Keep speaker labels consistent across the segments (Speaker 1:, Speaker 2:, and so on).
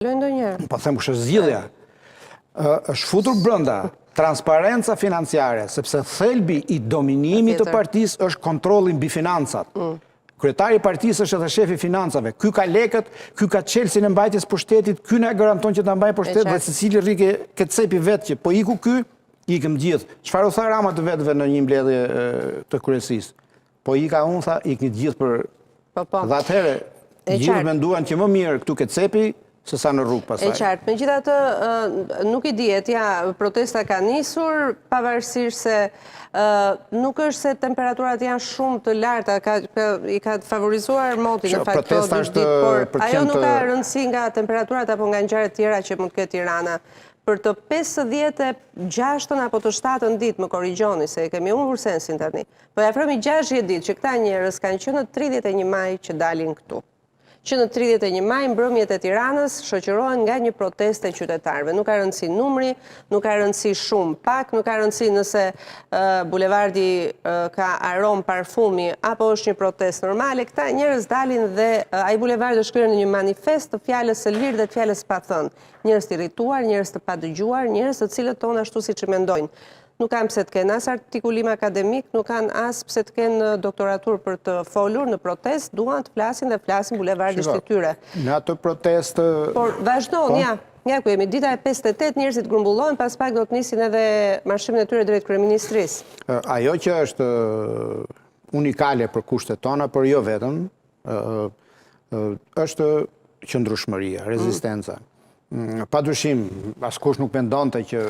Speaker 1: Po them kështë zgjidhja. Është futur brenda transparenca financiare, sepse thelbi i dominimit të partisë është kontrolli mbi financat. Kryetari i partisë është edhe shefi financave. Ky ka lekët, ky ka çelësin e mbajtjes pushtetit, ky na garanton që ta mbajë pushtet dhe secili rri ke cepi vetë që po iku ky, ikëm gjithë. Çfarë u tha Rama të vetëve në një mbledhje të kryesisë? Po ika unë, tha, ikni të gjithë për. Dhe atëherë gjithë menduan që më mirë këtu ke cepi se sa në rrugë pasaj.
Speaker 2: E qartë, megjithatë nuk i dihet, protesta ka nisur, pavarësisht se nuk është se temperaturat janë shumë të larta, i ka favorizuar moti në fakt por ajo nuk ka rëndësi nga temperaturat apo nga ngjarje tjera që mund të ketë Tirana. Për të 56-ën apo të 7-ën ditë, më korrigjoni se kemi humbur sensin tani. Po ja afrohemi 60 ditë që këta njerëz kanë qenë në 31 maj që dalin këtu. Që në 31 maj mbrëmjet e Tiranës shoqërohen nga një protestë e qytetarëve. Nuk ka rëndësi numri, nuk ka rëndësi shumë pak, nuk ka rëndësi nëse bulevardi ka arom parfumi apo është një protestë normale. Këta njerëz dalin dhe ai bulevardi është kryer në një manifest të fjalës së lirë dhe të fjalës pa thënë. Njerëz të irrituar, njerëz të padëgjuar, njerëz të cilët tonë ashtu siç e mendojnë. Nuk kanë pse të kenë as artikulim akademik, nuk kanë as pse të kenë doktoratur për të folur në protest, duan të flasin dhe flasin bulevardisht të tyre.
Speaker 1: Në atë protestë...
Speaker 2: Por vazhdon, ja ku jemi, dita e 58 njerëzit grumbullohen, pas pak do të nisin edhe marshimin e tyre drejt kryeministrisë.
Speaker 1: Ajo që është unikale për kushtet tona, por jo vetëm, është qëndrueshmëria, rezistenca. Padyshim, askush nuk mendonte që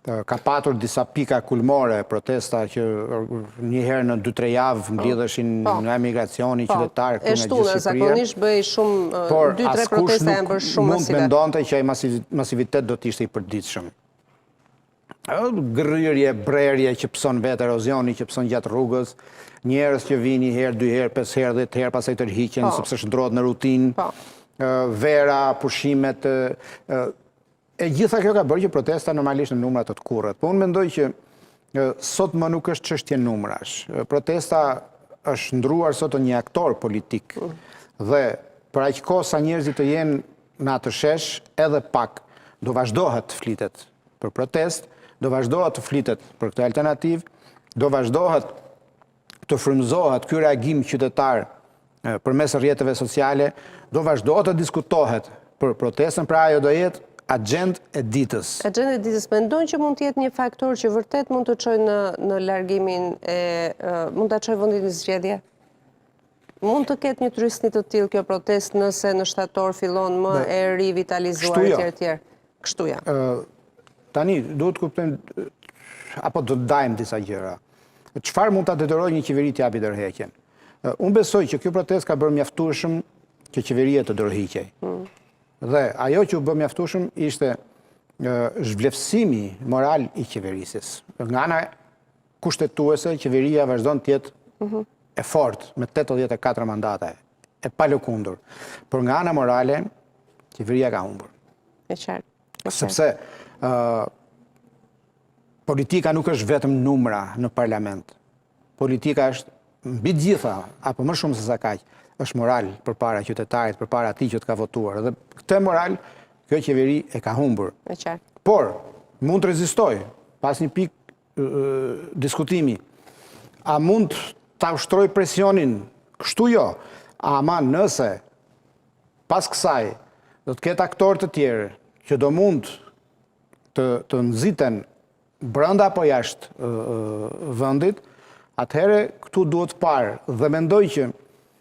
Speaker 1: ka patur disa pika kulmore, protesta që njëherë në 2-3 javë mblidheshin nga emigracioni qytetar këtu nga gjithë Shqipëria.
Speaker 2: Zakonisht bëj shumë 2-3 protesta janë bërë shumë masive.
Speaker 1: Mund të mendonte që ai masivitet do të ishte i përditshëm. Gryrje, brerje që pëson vetë, erozioni që pëson gjatë rrugës, njerëz që vini herë, 2 herë, 5 herë, 10 herë pastaj tërhiqen sepse shndrohet në rutinë. Vera, pushimet, e gjitha kjo ka bërë që protesta normalisht në numra të kurrët. Po unë mendoj që sot më nuk është çështje numrash. Protesta është ndruar sot një aktor politik dhe për aq kohë sa njerëzit të jenë në atë shesh, edhe pak do vazhdohet të flitet për protest, do vazhdohet të flitet për këtë alternativë, do vazhdohet të frymëzohet ky reagim qytetar përmes rrjeteve sociale, do vazhdohet të diskutohet për protestën, pra ajo do jetë agjendë e ditës.
Speaker 2: Agjendë e ditës, mendon që mund të jetë një faktor që vërtet mund të çojë në largimin mund ta çojë vendin në zgjedhje? Mund të ketë një trysni të tillë kjo protestë nëse në shtator fillon më e rivitalizuar etj. Kështu ja.
Speaker 1: Tani duhet të kuptojmë apo do të dajmë disa gjëra. Çfarë mund ta detyrojë një qeveri të japi dorëheqjen? Unë besoj që kjo protestë ka bërë mjaftueshëm që qeveria të dorëhiqej. Dhe ajo që u bë mjaftueshëm ishte zhvlerësimi moral i qeverisjes. Nga ana kushtetuese, qeveria vazhdon të jetë e fortë me 84 mandate, e palëkundur. Por nga ana morale, qeveria ka humbur.
Speaker 2: E qartë.
Speaker 1: Sepse politika nuk është vetëm numra në parlament. Politika është mbi të gjitha, apo më shumë se sa kaq, është moral përpara qytetarit, përpara atij që të ka votuar. Dhe këtë moral, kjo qeveri e ka humbur. Por, mund të rezistoj, pas një pikë diskutimi, a mund ta ushtroj presionin, kështu jo, ama nëse pas kësaj do të ketë aktorë të tjerë që do mund të nxiten brenda apo jashtë vendit, atëherë këtu duhet parë dhe mendoj që